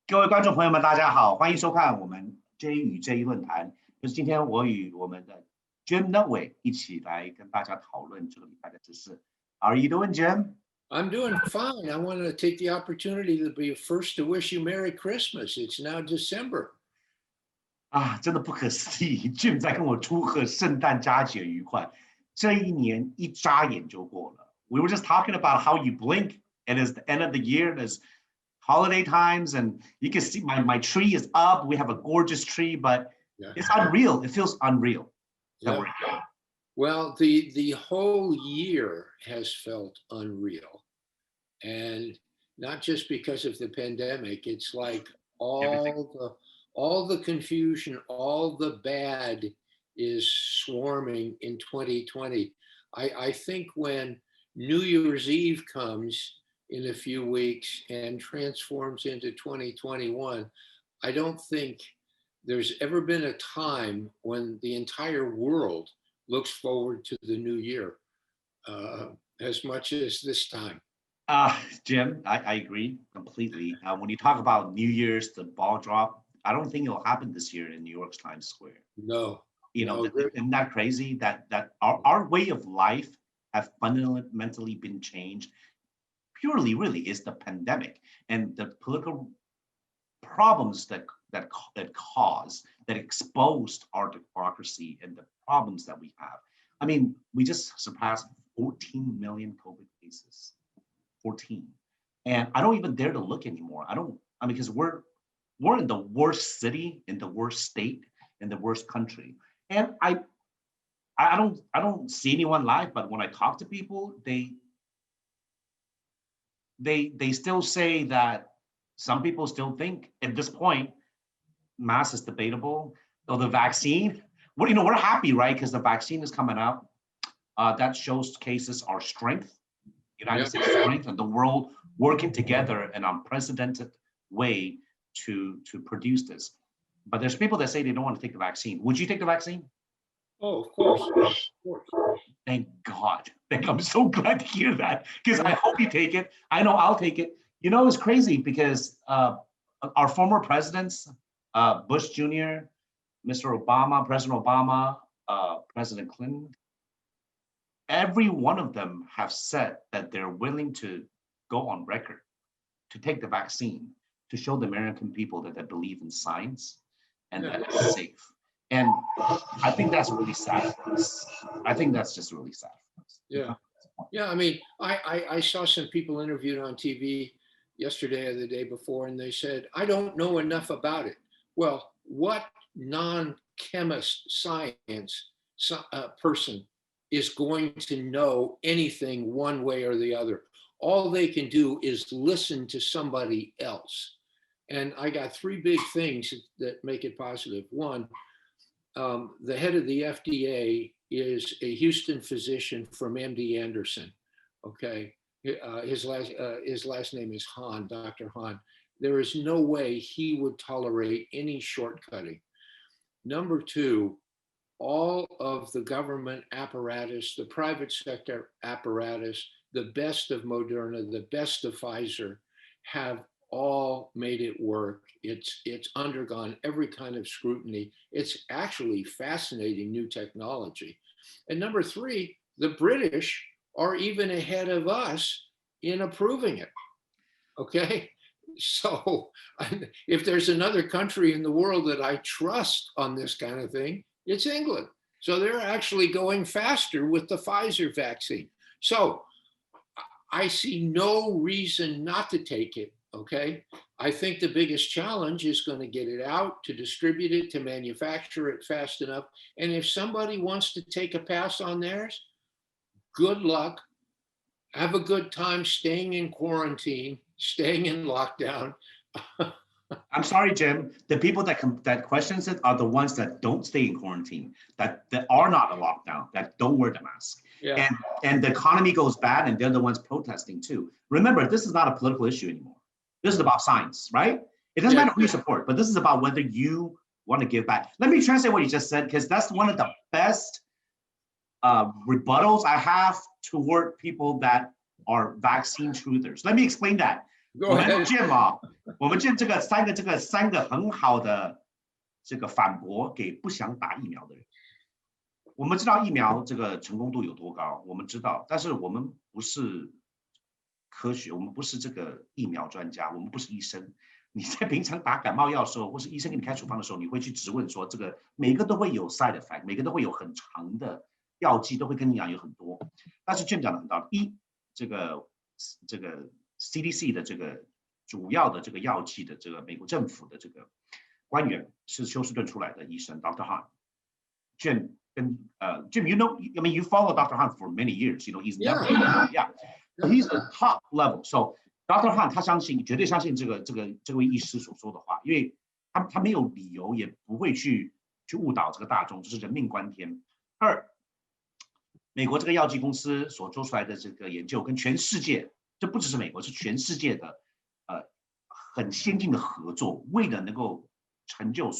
各位观众朋友们，大家好，欢迎收看我们 J 与 J 论坛。就是今天我与我们的 Jim Nutway 一起来跟大家讨论这个礼拜的知识。How are you doing, Jim? I'm doing fine. I want to take the opportunity to be first to wish you Merry Christmas. It's now December. 真的不可思议 ，Jim 在跟我祝贺圣诞佳节愉快。这一年一眨眼就过了。We were just talking about how you blink, and it's the end of the year. There's holiday times, and you can see my tree is up. We have a gorgeous tree, but it's unreal. It feels unreal. Yeah. Well, the whole year has felt unreal, and not just because of the pandemic. It's like all the confusion, all the bad is swarming in 2020. I think when New Year's Eve comes in a few weeks and transforms into 2021, I don't think there's ever been a time when the entire world looks forward to the new year as much as this time. Jim, I agree completely. When you talk about New Year's, the ball drop, I don't think it'll happen this year in New York's Times Square. No. Isn't that crazy that our way of life have fundamentally been changed? Purely, really, is the pandemic and the political problems that exposed our democracy and the problems that we have. I mean, we just surpassed 14 million COVID cases. 14. And I don't even dare to look anymore. Because we're in the worst city, in the worst state, in the worst country. And I don't see anyone live, but when I talk to people, they still say that some people still think at this point, mask is debatable. Though the vaccine, we're happy, right? Because the vaccine is coming out. That shows cases our strength, United States strength, and the world working together in an unprecedented way to produce this. But there's people that say they don't want to take the vaccine. Would you take the vaccine? Oh, of course. Of course. Thank God. I'm so glad to hear that, because I hope you take it. I know I'll take it. It's crazy because our former presidents, Bush Jr., Mr. Obama, President Obama, President Clinton, every one of them have said that they're willing to go on record to take the vaccine to show the American people that they believe in science and that it's safe. And I think that's really sad for us. I think that's just really sad for us. Yeah. I mean, I saw some people interviewed on TV yesterday or the day before, and they said, I don't know enough about it. Well, what non-chemist science person is going to know anything one way or the other? All they can do is listen to somebody else. And I got three big things that make it positive. One, the head of the FDA is a Houston physician from MD Anderson. Okay, his last name is Hahn, Dr. Hahn. There is no way he would tolerate any shortcutting. Number two, all of the government apparatus, the private sector apparatus, the best of Moderna, the best of Pfizer, have all made it work. It's undergone every kind of scrutiny. It's actually fascinating new technology. And number three, the British are even ahead of us in approving it. Okay, so if there's another country in the world that I trust on this kind of thing, it's England. So they're actually going faster with the Pfizer vaccine. So I see no reason not to take it. Okay, I think the biggest challenge is going to get it out, to distribute it, to manufacture it fast enough. And if somebody wants to take a pass on theirs, good luck. Have a good time staying in quarantine, staying in lockdown. I'm sorry, Jim. The people that questions it are the ones that don't stay in quarantine, that are not in lockdown, that don't wear the mask. Yeah. And the economy goes bad, and they're the ones protesting too. Remember, this is not a political issue anymore. This is about science, right? It doesn't matter who you support, but this is about whether you want to give back. Let me translate what you just said, because that's one of the best rebuttals I have toward people that are vaccine truthers. Let me explain that. Go ahead. 我们见这个三个很好的这个反驳给不想打疫苗的人。我们知道疫苗这个成功度有多高，我们知道，但是我们不是科学，我们不是这个疫苗专家，我们不是医生。你在平常打感冒药的时候，或是医生给你开处方的时候，你会去质问说，这个每个都会有 side effect， 每个都会有很长的药剂，都会跟你讲有很多。但是Jim讲的很道理，这个 CDC 的这个主要的这个药剂的这个美国政府的这个官员是休斯顿出来的医生 Dr. Han。Jim Jim, I mean, you follow Dr. Han for many years. He's never, so he's the top level. So Dr. Han 他绝对相信这位医师所说的话，因为他没有理由，也不会去误导这个大众，这是人命关天。二，美国这个药剂公司所做出来的这个研究，跟全世界，这不只是美国，是全世界的很先进的合作，为了能够成就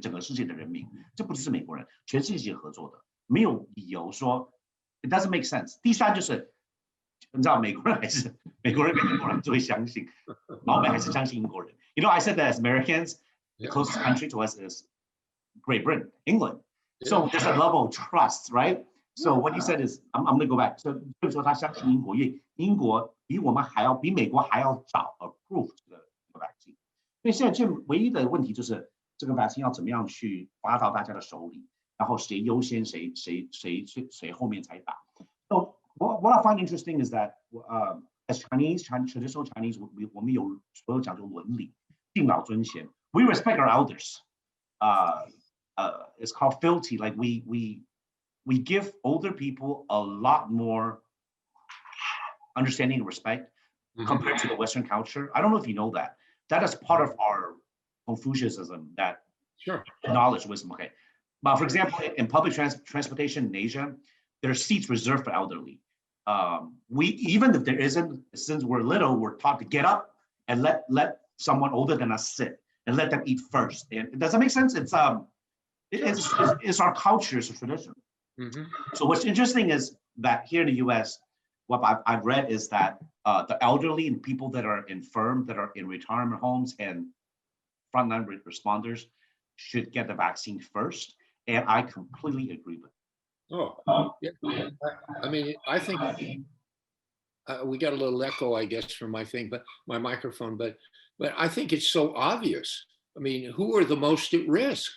整个世界的人民，这不只是美国人，全世界合作的，没有理由说 it doesn't make sense。第三就是，你知道美国人跟英国人最会相信，老美还是相信英国人。I said that as Americans, the closest country to us is Great Britain, England. So there's a level of trust, right? So what you said is, I'm going to go back. So 就是说他相信英国，因为英国比美国还要早 approve 这个 vaccine。所以现在唯一的问题就是这个 vaccine 要怎么样去发到大家的手里，然后谁优先谁后面才打。So what I find interesting is that as traditional Chinese, 我们有所有讲究伦理，敬老尊贤。We respect our elders. It's called fealty. Like we give older people a lot more understanding and respect compared to the Western culture. I don't know if you know that. That is part of our Confucianism, that knowledge, wisdom. Okay. But for example, in public transportation in Asia, there are seats reserved for elderly. Even if there isn't, since we're little, we're taught to get up and let someone older than us sit and let them eat first. And does that make sense? It's our culture, it's a tradition. So what's interesting is that here in the U.S., what I've read is that the elderly and people that are infirm, that are in retirement homes and frontline responders should get the vaccine first. And I completely agree with it. Oh, yeah. I mean, I think we got a little echo, I guess, from my microphone, but I think it's so obvious. I mean, who are the most at risk?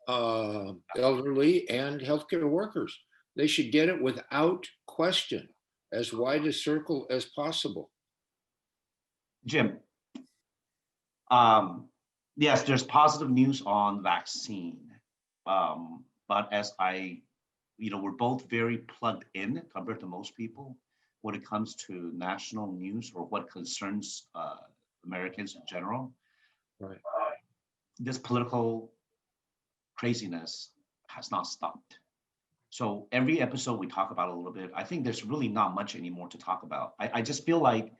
Elderly and healthcare workers. They should get it without question, as wide a circle as possible. Jim, yes, there's positive news on vaccine, but as we're both very plugged in compared to most people when it comes to national news or what concerns Americans in general. Right. This political craziness has not stopped. So every episode we talk about a little bit. I think there's really not much anymore to talk about. I just feel like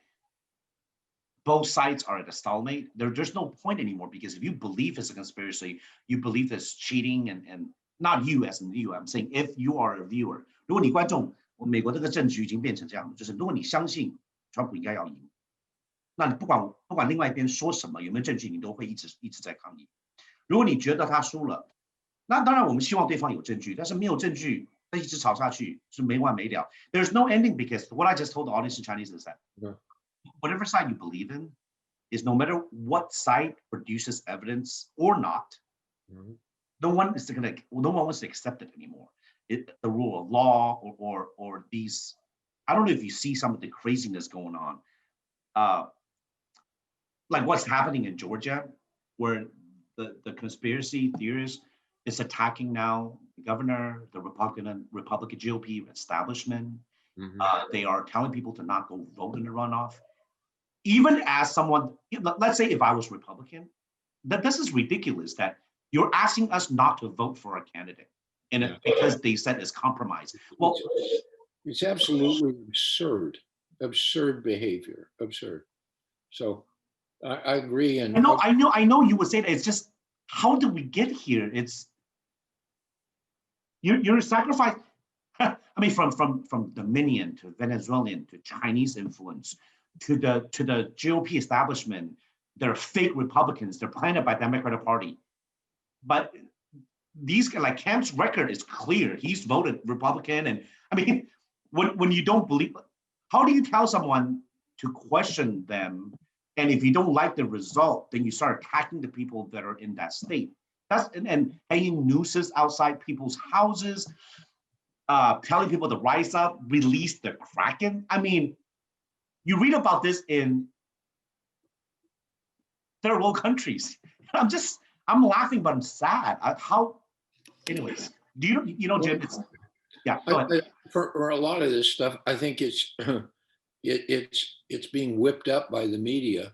both sides are at a stalemate. There's no point anymore, because if you believe it's a conspiracy, you believe it's cheating, and not you as in you. I'm saying if you are a viewer, 如果你观众，美国这个政局已经变成这样，就是如果你相信川普应该要赢，那你不管另外一边说什么，有没有证据，你都会一直在抗议。如果你觉得他输了，那当然我们希望对方有证据，但是没有证据，那一直吵下去是没完没了。There's no ending, because what I just told the audience in Chinese is that whatever side you believe in is, no matter what side produces evidence or not, no one wants to accept it anymore. The rule of law or these, I don't know if you see some of the craziness going on, like what's happening in Georgia, where the conspiracy theorists is attacking now the governor, the Republican GOP establishment. They are telling people to not go vote in the runoff. Even as someone, let's say if I was Republican, that this is ridiculous that you're asking us not to vote for a candidate, and because they said it's compromise. Well, it's absolutely absurd behavior, absurd. So I agree. And I know you would say that. It's just, how did we get here? It's you're sacrificing. I mean, from Dominion to Venezuelan to Chinese influence to the GOP establishment, they're fake Republicans. They're planted by the Democratic Party. But these, like Camp's record is clear. He's voted Republican. And I mean, when you don't believe, how do you tell someone to question them? And if you don't like the result, then you start attacking the people that are in that state. And hanging nooses outside people's houses, telling people to rise up, release the Kraken. I mean, you read about this in third world countries. I'm laughing, but I'm sad. Anyways, you know, Jim, yeah, go ahead. For a lot of this stuff, I think it's being whipped up by the media.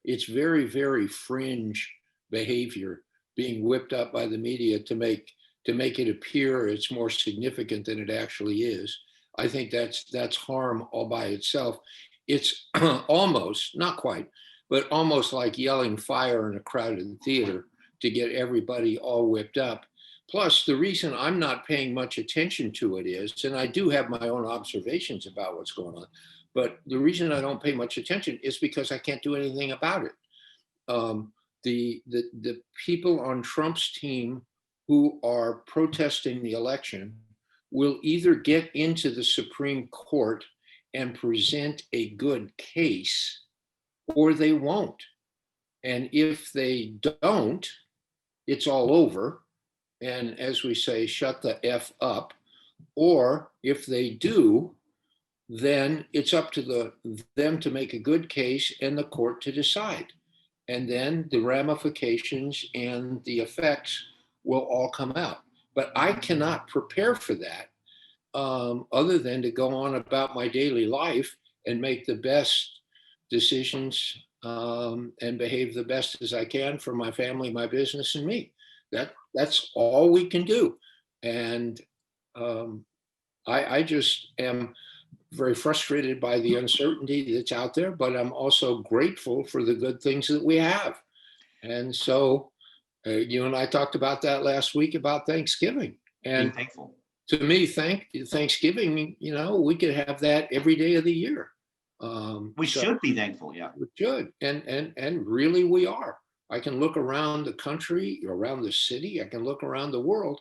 It's very, very fringe behavior being whipped up by the media to make it appear it's more significant than it actually is. I think that's harm all by itself. It's almost, not quite, but almost like yelling fire in a crowded theater to get everybody all whipped up. Plus, the reason I'm not paying much attention to it is, and I do have my own observations about what's going on, but the reason I don't pay much attention is because I can't do anything about it. The people on Trump's team who are protesting the election will either get into the Supreme Court and present a good case, or they won't. And if they don't, it's all over. And as we say, shut the F up. Or if they do, then it's up to them to make a good case and the court to decide. And then the ramifications and the effects will all come out. But I cannot prepare for that other than to go on about my daily life and make the best decisions and behave the best as I can for my family, my business, and me. That's all we can do. And I just am very frustrated by the uncertainty that's out there, but I'm also grateful for the good things that we have. And so you and I talked about that last week about Thanksgiving. And being thankful. To me, Thanksgiving, you know, we could have that every day of the year. We should be thankful, yeah. We should, and really we are. I can look around the country, around the city, I can look around the world,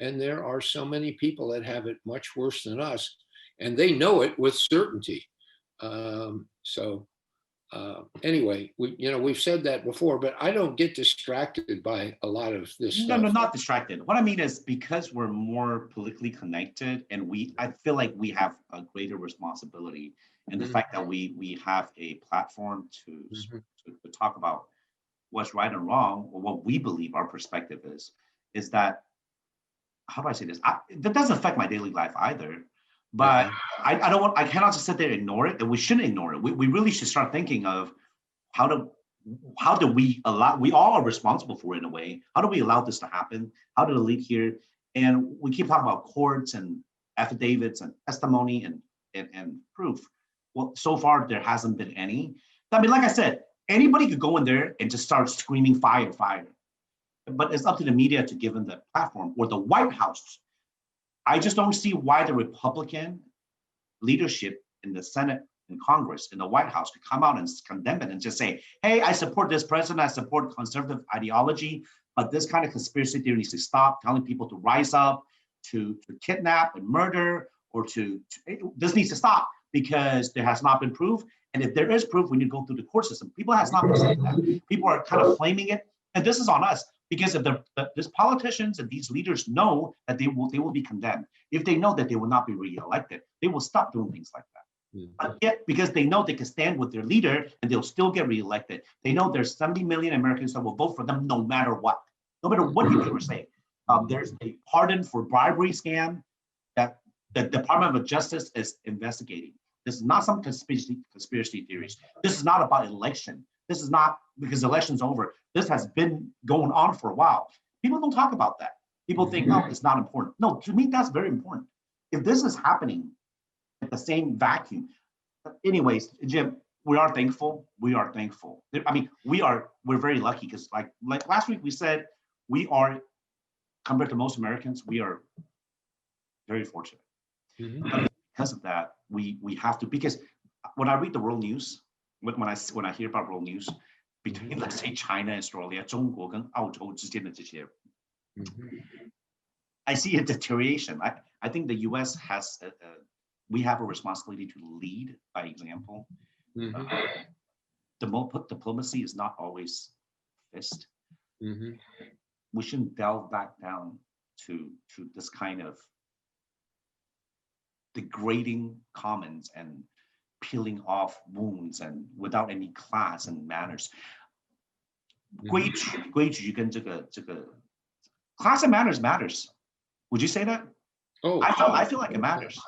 and there are so many people that have it much worse than us, and they know it with certainty. Anyway, we've said that before, but I don't get distracted by a lot of this stuff. No, not distracted. What I mean is because we're more politically connected, and I feel like we have a greater responsibility, and the fact that we have a platform to talk about what's right and wrong, or what we believe our perspective is that, how do I say this? That doesn't affect my daily life either. But I cannot just sit there and ignore it, and we shouldn't ignore it. We really should start thinking of how do we allow, we all are responsible for it in a way. How do we allow this to happen? How did it lead here? And we keep talking about courts and affidavits and testimony and proof. Well, so far there hasn't been any. I mean, like I said, anybody could go in there and just start screaming fire, fire. But it's up to the media to give them the platform, or the White House. I just don't see why the Republican leadership in the Senate and Congress, in the White House, could come out and condemn it and just say, hey, I support this president, I support conservative ideology, but this kind of conspiracy theory needs to stop, telling people to rise up, to kidnap and murder, or this needs to stop because there has not been proof. And if there is proof, we need to go through the court system. People has not been saying that. People are kind of flaming it. And this is on us. Because if these politicians and these leaders know that they will be condemned, if they know that they will not be reelected, they will stop doing things like that. But yet, because they know they can stand with their leader and they'll still get reelected, they know there's 70 million Americans that will vote for them no matter what you were saying. There's a pardon for bribery scam that the Department of Justice is investigating. This is not some conspiracy theories. This is not about election. This is not because the election's over. This has been going on for a while. People don't talk about that. People think, oh, it's not important. No, to me, that's very important. If this is happening at the same vacuum. Anyways, Jim, we are thankful. We are thankful. I mean, we're very lucky because like last week we said, we are, compared to most Americans, we are very fortunate. But because of that, we have to, because when I read the world news, when I hear about world news between let's say China and Australia, 中国跟澳洲之间的这些 I see a deterioration. I think the U.S. has we have a responsibility to lead by example. Diplomacy is not always fist. We shouldn't delve back down to this kind of degrading comments and peeling off wounds and without any class and manners. 规矩跟这个 class and manners matters. Would you say that? Oh, I feel like it matters.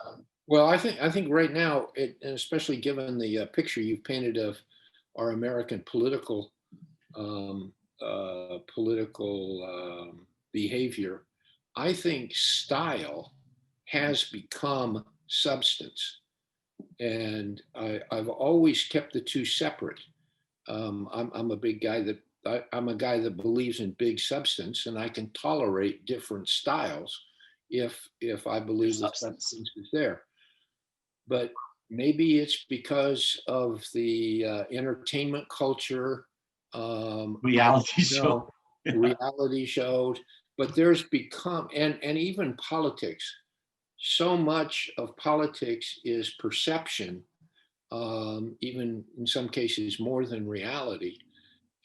Well, I think right now, and especially given the picture you've painted of our American political behavior, I think style has become substance, and I've always kept the two separate. I'm a big guy I'm a guy that believes in big substance, and I can tolerate different styles if I believe the substance is there. But maybe it's because of the entertainment culture, Reality show. Reality shows, but there's become, and even politics, so much of politics is perception, even in some cases more than reality.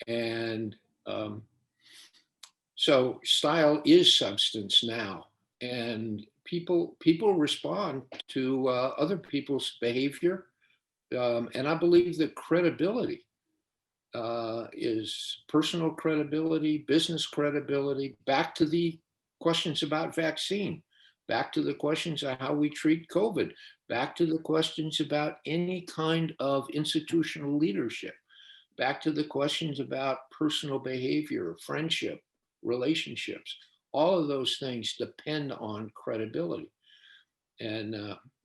And so style is substance now, and people respond to other people's behavior, and I believe that credibility is personal credibility, business credibility. Back to the questions about vaccine, back to the questions on how we treat COVID, back to the questions about any kind of institutional leadership, back to the questions about personal behavior, friendship, relationships. All of those things depend on credibility. And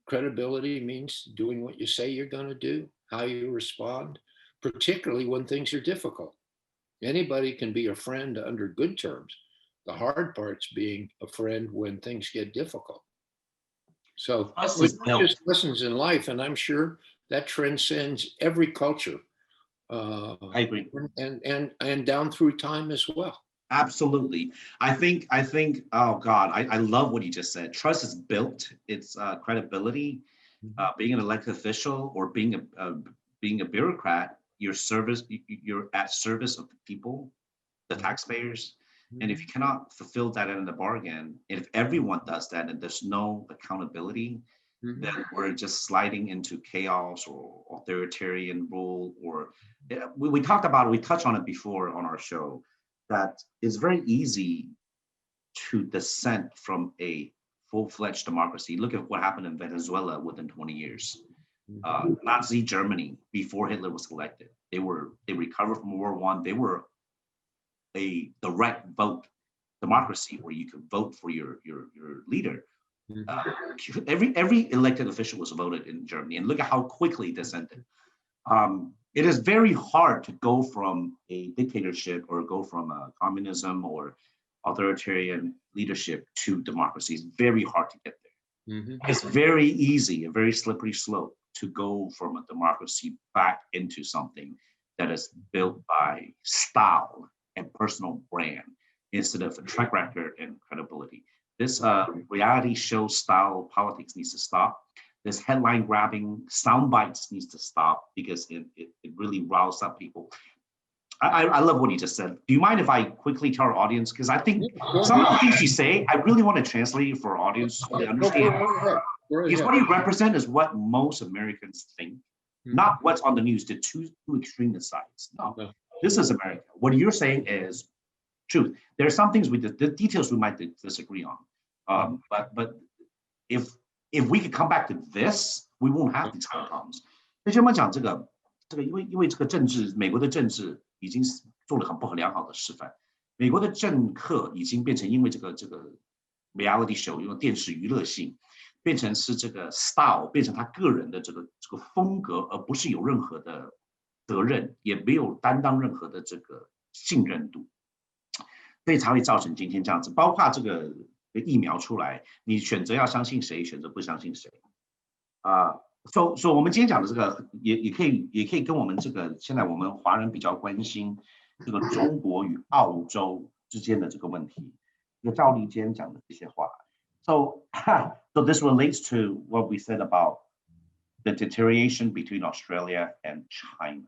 credibility means doing what you say you're going to do, how you respond, particularly when things are difficult. Anybody can be a friend under good terms. The hard part's being a friend when things get difficult. So it's just lessons in life, and I'm sure that transcends every culture. I agree. And down through time as well. Absolutely. I think, oh God, I love what you just said. Trust is built, it's credibility. Being an elected official or being a bureaucrat, you're at service of the people, the taxpayers. And if you cannot fulfill that end of the bargain, and if everyone does that and there's no accountability, then we're just sliding into chaos or authoritarian rule. Or we talked about it, we touched on it before on our show, that it's very easy to descend from a full-fledged democracy. Look at what happened in Venezuela within 20 years. Nazi Germany, before Hitler was elected, they recovered from World War I. They were a direct vote democracy where you could vote for your leader. Every elected official was voted in Germany, and look at how quickly it descended. It is very hard to go from a dictatorship or go from a communism or authoritarian leadership to democracy. It's very hard to get there. It's very easy, a very slippery slope to go from a democracy back into something that is built by style and personal brand instead of a track record and credibility. This reality show style politics needs to stop. This headline grabbing sound bites needs to stop because it really riles up people. I love what you just said. Do you mind if I quickly tell our audience? Because I think some of the things you say, I really want to translate it for our audience so they understand. Because what you represent is what most Americans think, not what's on the news, the two extreme sides. No, this is America. What you're saying is truth. There are some things the details we might disagree on. But if we could come back to this, we won't have these kind of problems. 而且我们讲这个，因为这个政治，美国的政治已经做了很不良好的示范。美国的政客已经变成因为这个 reality show， 因为电视娱乐性，变成是这个 style， 变成他个人的这个风格，而不是有任何的责任，也没有担当任何的这个信任度，所以才会造成今天这样子。包括这个疫苗出来，你选择要相信谁，选择不相信谁。So 我们今天讲的这个也可以跟我们这个现在我们华人比较关心这个中国与澳洲之间的这个问题，这个赵立坚讲的这些话。So this relates to what we said about the deterioration between Australia and China.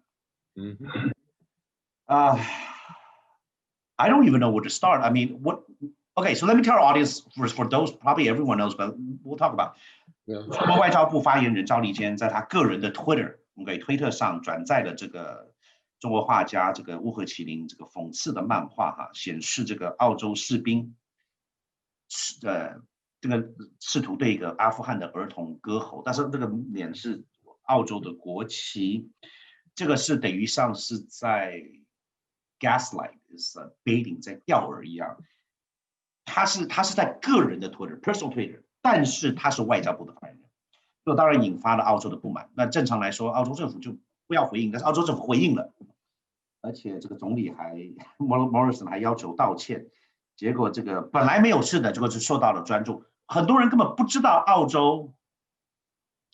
Mhm. I don't even know where to start. I mean, okay, so let me tell our audience for those, probably everyone knows, but we'll talk about. 中国外交部发言人赵立坚在他个人的 推特上转载了这个中国画家这个乌合麒麟这个讽刺的漫画显示这个澳洲士兵这个试图对一个阿富汗的儿童割喉，但是这个脸是澳洲的国旗，这个是等于像是在 gaslight is baiting 在钓饵一样。他是在个人的 personal Twitter， 但是他是外交部的发言人，这当然引发了澳洲的不满。那正常来说，澳洲政府就不要回应，但是澳洲政府回应了，而且这个总理还 Morrison 还要求道歉。结果这个本来没有事的，结果是受到了专注。很多人根本不知道澳洲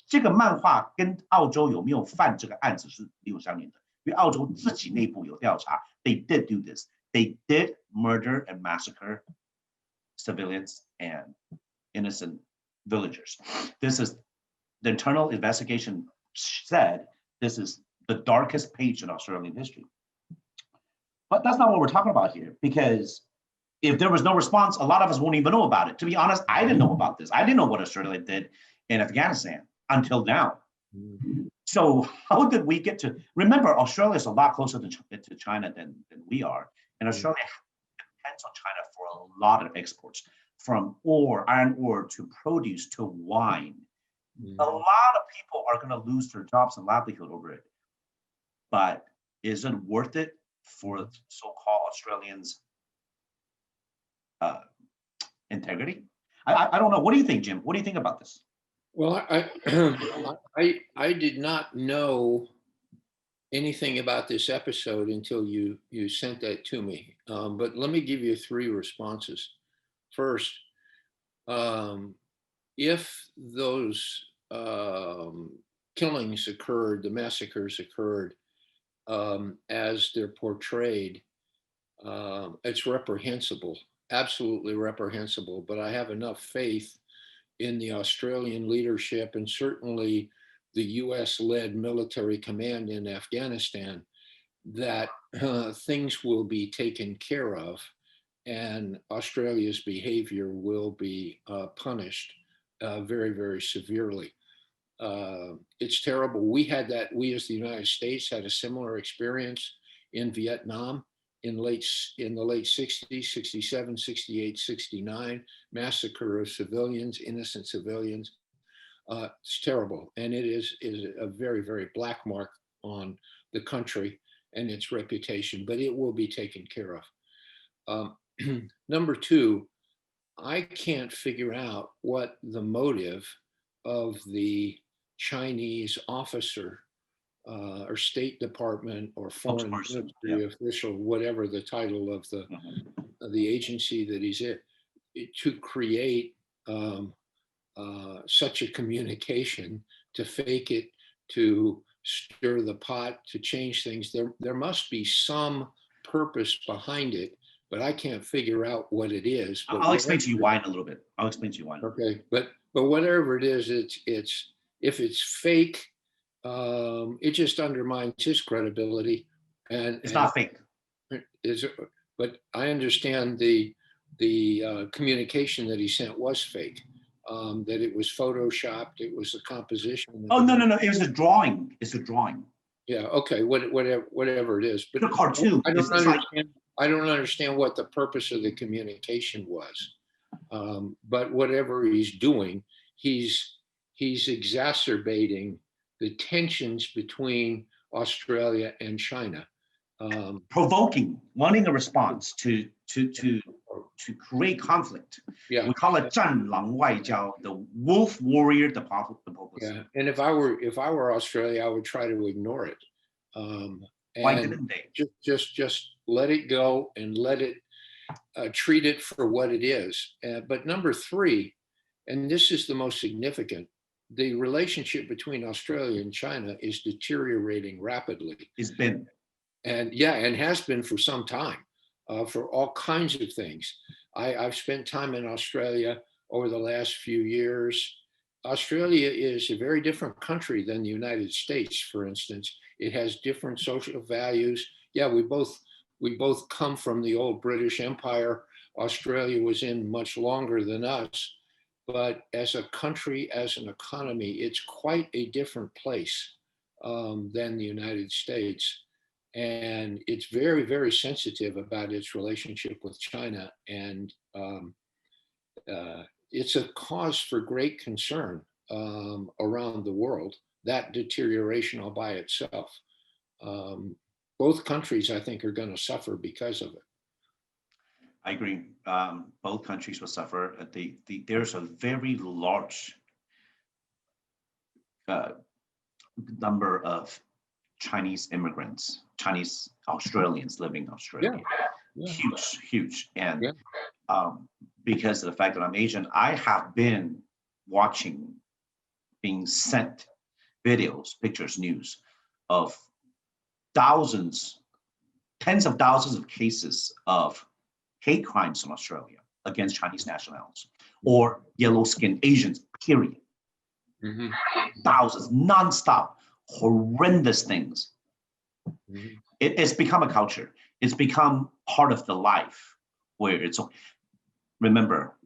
这个漫画跟澳洲有没有犯这个案子是没有相连的，因为澳洲自己内部有调查 ，They did do this, they did murder and massacre civilians and innocent villagers. This is the internal investigation said this is the darkest page in Australian history. But that's not what we're talking about here, because if there was no response, a lot of us won't even know about it. To be honest, I didn't know about this. I didn't know what Australia did in Afghanistan until now. So how did we get to, remember, Australia is a lot closer to China than we are. And Australia depends on China for a lot of exports, from iron ore to produce to wine. A lot of people are going to lose their jobs and livelihood over it. But is it worth it for so-called Australians' integrity? I don't know. What do you think, Jim? What do you think about this? Well, I did not know anything about this episode until you sent that to me. But let me give you 3 responses. First, if those killings occurred, the massacres occurred as they're portrayed, it's reprehensible, absolutely reprehensible. But I have enough faith in the Australian leadership and certainly the US-led military command in Afghanistan that things will be taken care of and Australia's behavior will be punished very, very severely. It's terrible. We as the United States had a similar experience in Vietnam in the late 60s, 67, 68, 69, massacre of civilians, innocent civilians. It's terrible. And it is a very, very black mark on the country and its reputation, but it will be taken care of. Number 2, I can't figure out what the motive of the Chinese officer or State Department or foreign ministry official, whatever the title of the agency that he's in, to create such a communication, to fake it, to stir the pot, to change things. There must be some purpose behind it, but I can't figure out what it is. But I'll explain to you why in a little bit. Okay, but whatever it is, it's if it's fake, it just undermines his credibility. And it's not fake. But I understand the communication that he sent was fake. That it was photoshopped. It was a composition. Oh no! It was a drawing. It's a drawing. Yeah. Okay. Whatever it is. But it's a cartoon. I don't understand what the purpose of the communication was. But whatever he's doing, he's exacerbating the tensions between Australia and China. Provoking, wanting a response to create conflict. Yeah. We call it 战狼外交, the wolf warrior diplomacy. Yeah. And if I were Australia, I would try to ignore it. Why didn't they? Just let it go and let it treat it for what it is. But number 3, and this is the most significant, the relationship between Australia and China is deteriorating rapidly. It's been. And yeah, and has been for some time, for all kinds of things. I've spent time in Australia over the last few years. Australia is a very different country than the United States, for instance. It has different social values. Yeah, we both come from the old British Empire. Australia was in much longer than us. But as a country, as an economy, it's quite a different place than the United States. And it's very, very sensitive about its relationship with China. And it's a cause for great concern around the world, that deterioration all by itself. Both countries, I think, are going to suffer because of it. I agree. Both countries will suffer. There's a very large number of Chinese immigrants, Chinese Australians living in Australia. Yeah. Huge, huge. And Yeah. Because of the fact that I'm Asian, I have been watching, being sent videos, pictures, news of thousands, tens of thousands of cases of hate crimes in Australia against Chinese nationals or yellow-skinned Asians, period. Mhm. Thousands, nonstop, horrendous things. Mhm. It's become a culture. It's become part of the life where it's, remember,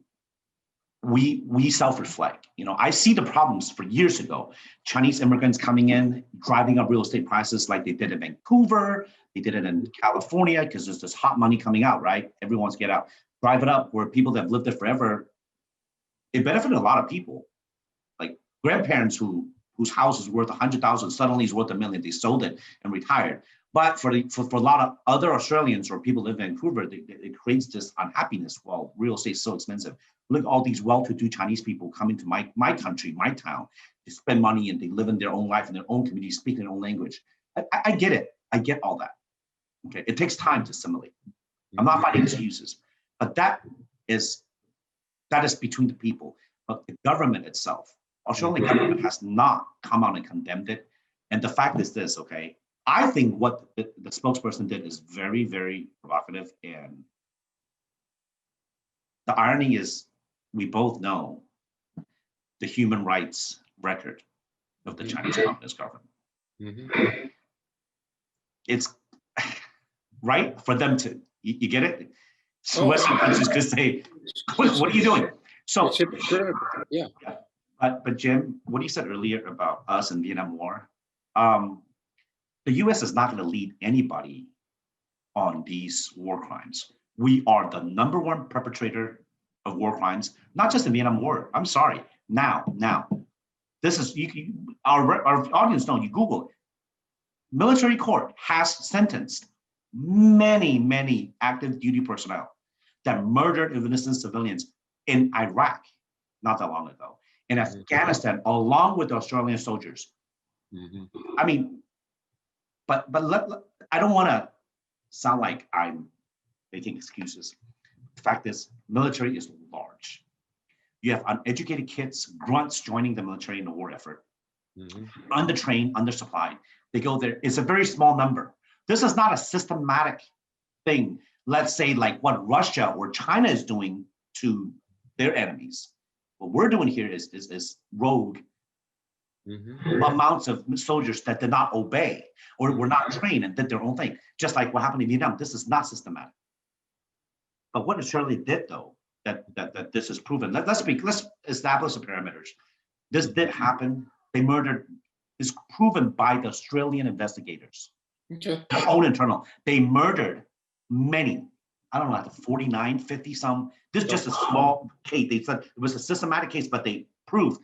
we self-reflect. You know, I see the problems for years ago. Chinese immigrants coming in, driving up real estate prices like they did in Vancouver, they did it in California because there's this hot money coming out, right? Everyone wants to get out. Drive it up where people that have lived there forever, it benefited a lot of people. Like grandparents whose house is worth 100,000 suddenly is worth $1 million. They sold it and retired. But for a lot of other Australians or people live in Vancouver, it creates this unhappiness. Well, real estate is so expensive. Look at all these well-to-do Chinese people coming to my country, my town, to spend money and they live in their own life in their own community, speak their own language. I get it. I get all that. Okay, it takes time to assimilate. I'm not finding excuses, but that is between the people. But the government itself, Australian government has not come out and condemned it. And the fact is this, okay, I think what the spokesperson did is very, very provocative. And the irony is we both know the human rights record of the Chinese Communist government. Mhm. It's right for them to, you get it? Oh, Western countries could say, what are you doing? So, It's hypocritical. Yeah. but Jim, what you said earlier about us and Vietnam War, the US is not going to lead anybody on these war crimes. We are the #1 perpetrator of war crimes, not just the Vietnam War. I'm sorry. Now, this is, our audience know, you Google it. Military court has sentenced many active duty personnel that murdered innocent civilians in Iraq not that long ago, in Afghanistan, along with the Australian soldiers. Mhm. I mean, but I don't want to sound like I'm making excuses. The fact is, military is large. You have uneducated kids, grunts joining the military in the war effort, undertrained, undersupplied. They go there. It's a very small number. This is not a systematic thing. Let's say like what Russia or China is doing to their enemies. What we're doing here is rogue amounts of soldiers that did not obey or were not trained and did their own thing. Just like what happened in Vietnam. This is not systematic. But what Australia did, though, that this is proven. Let's establish the parameters. This did happen. They murdered. Is proven by the Australian investigators. Okay. Their own internal. They murdered many. I don't know, like 49, 50 some. This is just a small case. They said it was a systematic case, but they proved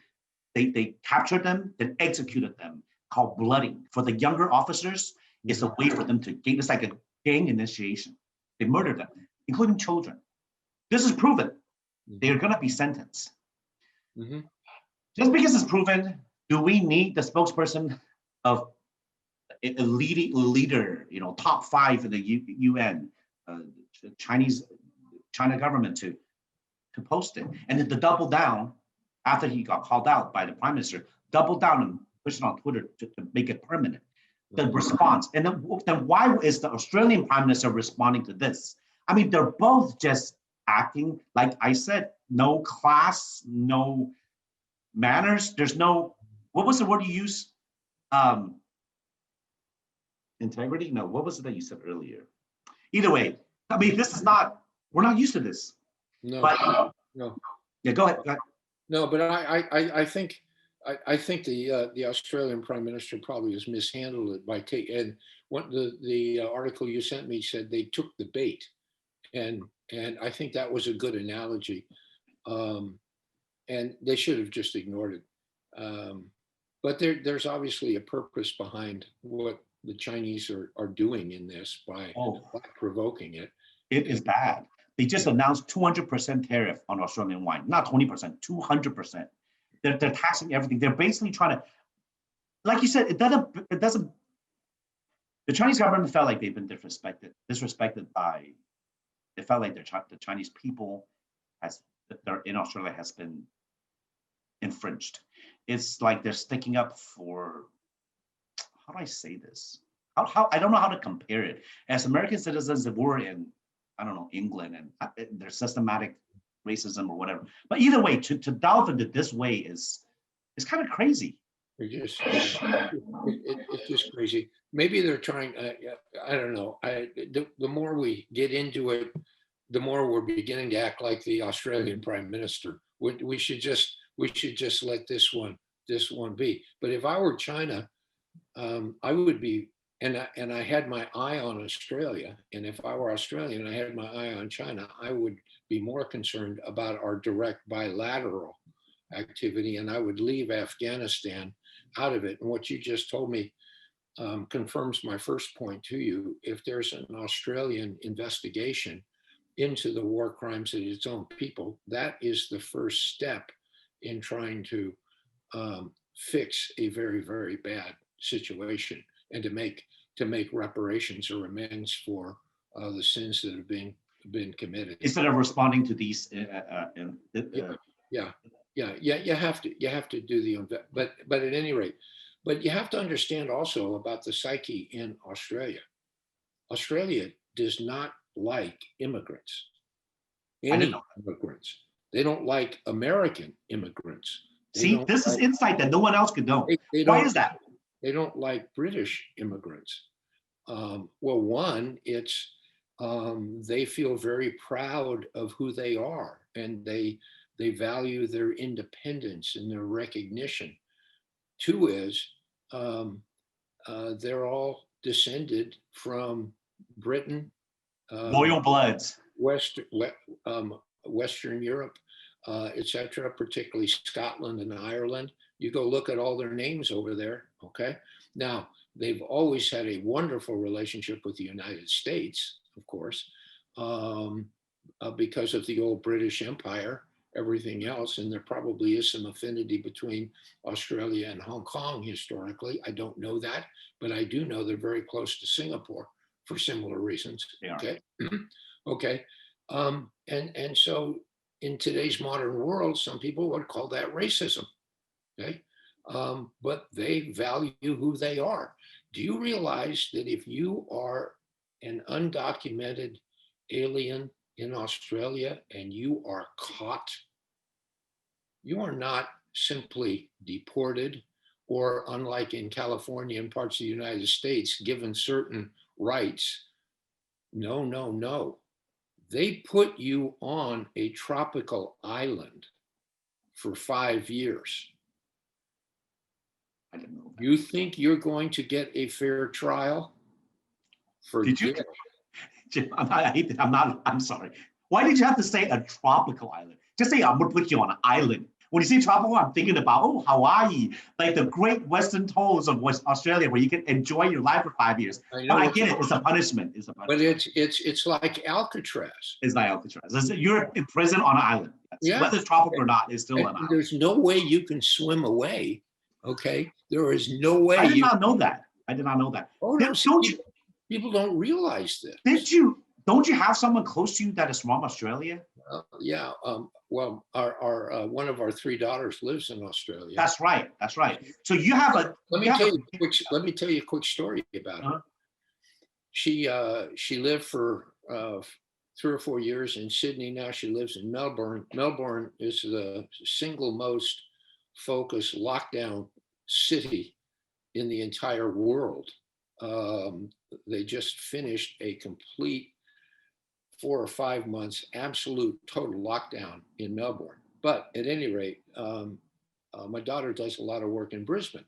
they captured them, then executed them, called blooding. For the younger officers, it's a way for them to gain. It's like a gang initiation. They murdered them, including children. This is proven. They are going to be sentenced. Just because it's proven, do we need the spokesperson of a leader, top 5 in the UN, China government to post it? And then to double down, after he got called out by the prime minister, doubled down and pushed it on Twitter to make it permanent. The response. And then why is the Australian prime minister responding to this? I mean, they're both just acting, like I said, no class, no manners. There's no, what was the word you used? Integrity? No, what was it that you said earlier? Either way, I mean, this is not, we're not used to this. No, But, no. Yeah, go ahead. Go ahead. No, but I think the Australian Prime Minister probably has mishandled it by taking, and what the article you sent me said they took the bait, and I think that was a good analogy, and they should have just ignored it. But there's obviously a purpose behind what the Chinese are doing in this by provoking it. It is bad. They just announced 200% tariff on Australian wine, not 20%, 200%. They're taxing everything. They're basically trying to, like you said, it doesn't, the Chinese government felt like they've been disrespected by, they felt like the Chinese people they're in Australia has been infringed. It's like they're sticking up for, how do I say this? How I don't know how to compare it. As American citizens that were in, I don't know, England, and there's systematic racism or whatever. But either way, to delve into this way is kind of crazy. It's just crazy. Maybe they're trying. I don't know. The more we get into it, the more we're beginning to act like the Australian Prime Minister. We should just let this one be. But if I were China, I would be. And I had my eye on Australia. And if I were Australian and I had my eye on China, I would be more concerned about our direct bilateral activity, and I would leave Afghanistan out of it. And what you just told me confirms my first point to you. If there's an Australian investigation into the war crimes of its own people, that is the first step in trying to fix a very, very bad situation, and to make reparations or amends for the sins that have been committed. Instead of responding to these, yeah, you have to do the, but at any rate, but you have to understand also about the psyche in Australia. Australia does not like immigrants, any immigrants. They don't like American immigrants. See, this is insight that no one else could know. Why is that? They don't like British immigrants. Well, one, it's they feel very proud of who they are, and they value their independence and their recognition. Two is they're all descended from Britain, Royal bloods, Western Europe, etc., particularly Scotland and Ireland. You go look at all their names over there, okay? Now, they've always had a wonderful relationship with the United States, of course, because of the old British Empire, everything else, and there probably is some affinity between Australia and Hong Kong historically. I don't know that, but I do know they're very close to Singapore for similar reasons, okay? Okay, and so in today's modern world, some people would call that racism. Okay, but they value who they are. Do you realize that if you are an undocumented alien in Australia and you are caught, you are not simply deported, or unlike in California and parts of the United States, given certain rights? No, no, no. They put you on a tropical island for 5 years. I didn't know that. You think you're going to get a fair trial? Did you? Jim, I'm sorry. Why did you have to say a tropical island? Just say, I'm going to put you on an island. When you say tropical, I'm thinking about, Hawaii, like the great western tolls of West Australia, where you can enjoy your life for 5 years. I get it. It's a punishment. But it's like Alcatraz. It's not Alcatraz. You're in prison on an island. Yeah. Whether it's tropical or not, it's still an island. There's no way you can swim away. Okay, there is no way. I did not know that. Oh, no, people don't realize this. Don't you have someone close to you that is from Australia? Yeah. Well, our one of our three daughters lives in Australia. That's right. That's right. So you have a. Let me tell you a quick story about Uh-huh. her. She lived for 3 or 4 years in Sydney. Now she lives in Melbourne. Melbourne is the single most focused lockdown city in the entire world. They just finished a complete 4 or 5 months absolute total lockdown in Melbourne. But at any rate, my daughter does a lot of work in Brisbane,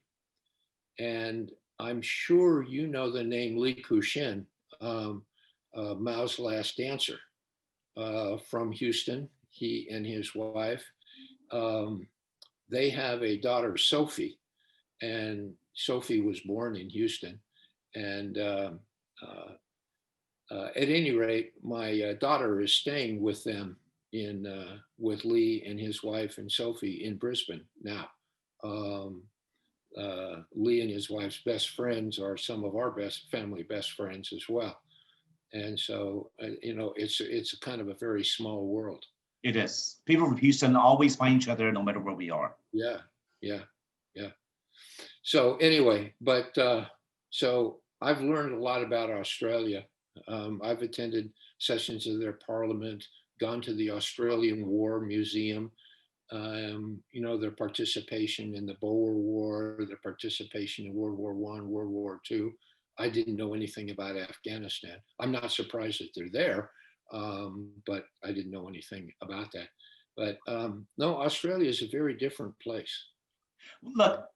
and I'm sure you know the name Li Kushin, Mao's last dancer, from Houston. He and his wife, they have a daughter, Sophie, and Sophie was born in Houston. And at any rate, my daughter is staying with them with Lee and his wife and Sophie in Brisbane now. Lee and his wife's best friends are some of our family best friends as well. And so, it's a kind of a very small world. It is. People from Houston always find each other no matter where we are. Yeah. So anyway, so I've learned a lot about Australia. I've attended sessions of their parliament, gone to the Australian War Museum, their participation in the Boer War, their participation in World War I, World War II. I didn't know anything about Afghanistan. I'm not surprised that they're there, but I didn't know anything about that. But no, Australia is a very different place. Look.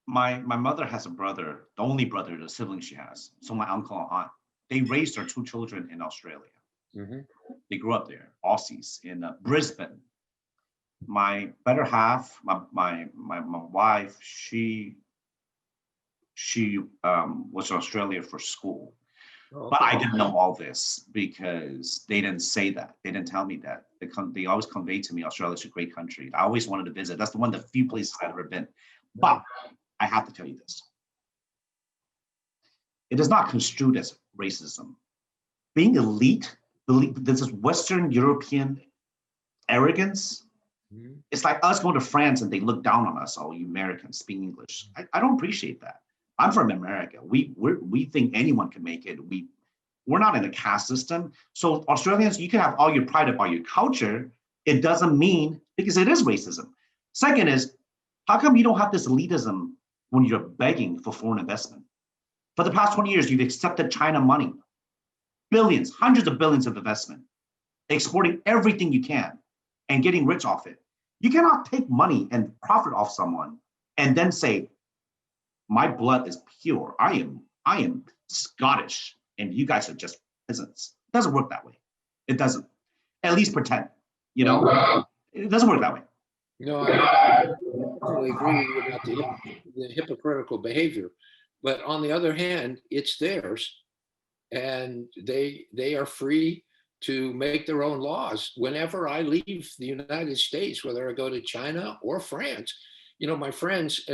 My mother has a brother, the only brother, the sibling she has. So my uncle and aunt, they raised their 2 children in Australia. Mm-hmm. They grew up there, Aussies, in Brisbane. My better half, my wife, she was in Australia for school. Oh, but I didn't know all this because they didn't say that. They didn't tell me that. They always conveyed to me Australia's a great country. I always wanted to visit. That's one of the few places I've ever been. But I have to tell you this. It is not construed as racism. Being elite, this is Western European arrogance. Mm-hmm. It's like us going to France and they look down on us, oh, you Americans speak English. I don't appreciate that. I'm from America. We think anyone can make it. We're not in a caste system. So Australians, you can have all your pride about your culture. It doesn't mean, because it is racism. Second is, how come you don't have this elitism when you're begging for foreign investment? For the past 20 years, you've accepted China money, billions, hundreds of billions of investment, exporting everything you can and getting rich off it. You cannot take money and profit off someone and then say, my blood is pure. I am Scottish and you guys are just peasants. It doesn't work that way. It doesn't. At least pretend, it doesn't work that way. No, I totally agree about the hypocritical behavior. But on the other hand, it's theirs. And they are free to make their own laws. Whenever I leave the United States, whether I go to China or France, my friends,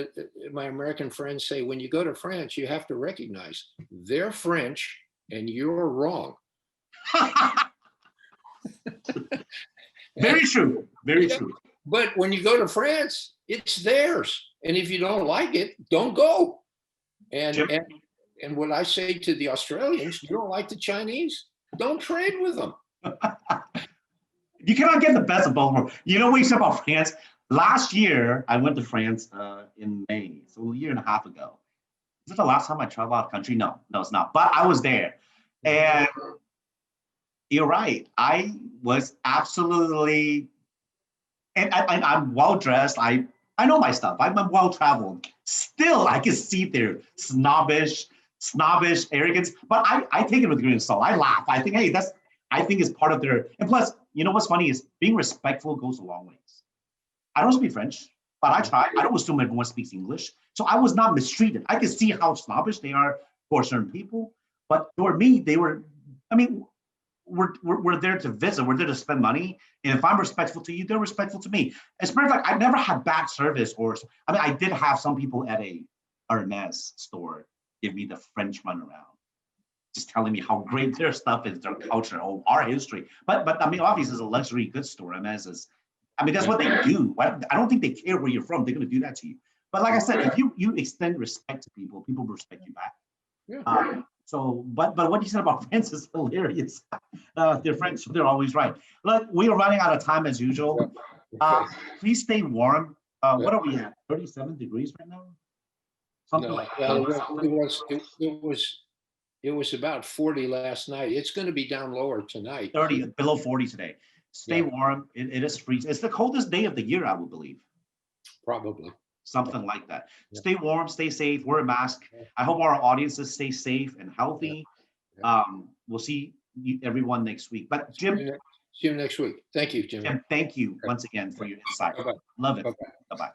my American friends say, when you go to France, you have to recognize they're French and you're wrong. Very true. Very true. But when you go to France, it's theirs. And if you don't like it, don't go. And what I say to the Australians, you don't like the Chinese, don't trade with them. You cannot get the best of both worlds. You know what you said about France? Last year, I went to France in May, so a year and a half ago. Is it the last time I traveled out of the country? No, it's not. But I was there. And you're right. I was absolutely, and I'm well-dressed. I know my stuff. I'm well-traveled. Still, I can see their snobbish arrogance. But I take it with a grain of salt. I laugh. I think, hey, I think it's part of their, and plus, what's funny is being respectful goes a long ways. I don't speak French, but I try. I don't assume everyone speaks English. So I was not mistreated. I can see how snobbish they are for certain people. But for me, we're there to visit. We're there to spend money. And if I'm respectful to you, they're respectful to me. As a matter of fact, I've never had bad service I did have some people at a Hermes store give me the French runaround. just telling me how great their stuff is, their culture, oh, our history. But I mean, obviously, it's a luxury goods store. I mean, that's what they do. I don't think they care where you're from. They're going to do that to you. But like I said, if you extend respect to people, people respect you back. Yeah. But what you said about friends is hilarious. They're friends, so they're always right. Look, we are running out of time as usual. Okay. Please stay warm. What are we at? 37 degrees right now? Something No, like well, that. it was about 40 last night. It's going to be down lower tonight. 30, below 40 today. Stay Yeah. warm. It is freezing. It's the coldest day of the year, I would believe. Probably. Something like that. Yeah. Stay warm, stay safe, wear a mask. I hope our audiences stay safe and healthy. Yeah. We'll see everyone next week. But Jim, See you next week. Thank you, Jimmy. Jim, thank you once again for your insight. Bye-bye. Love it. Bye-bye. Bye-bye.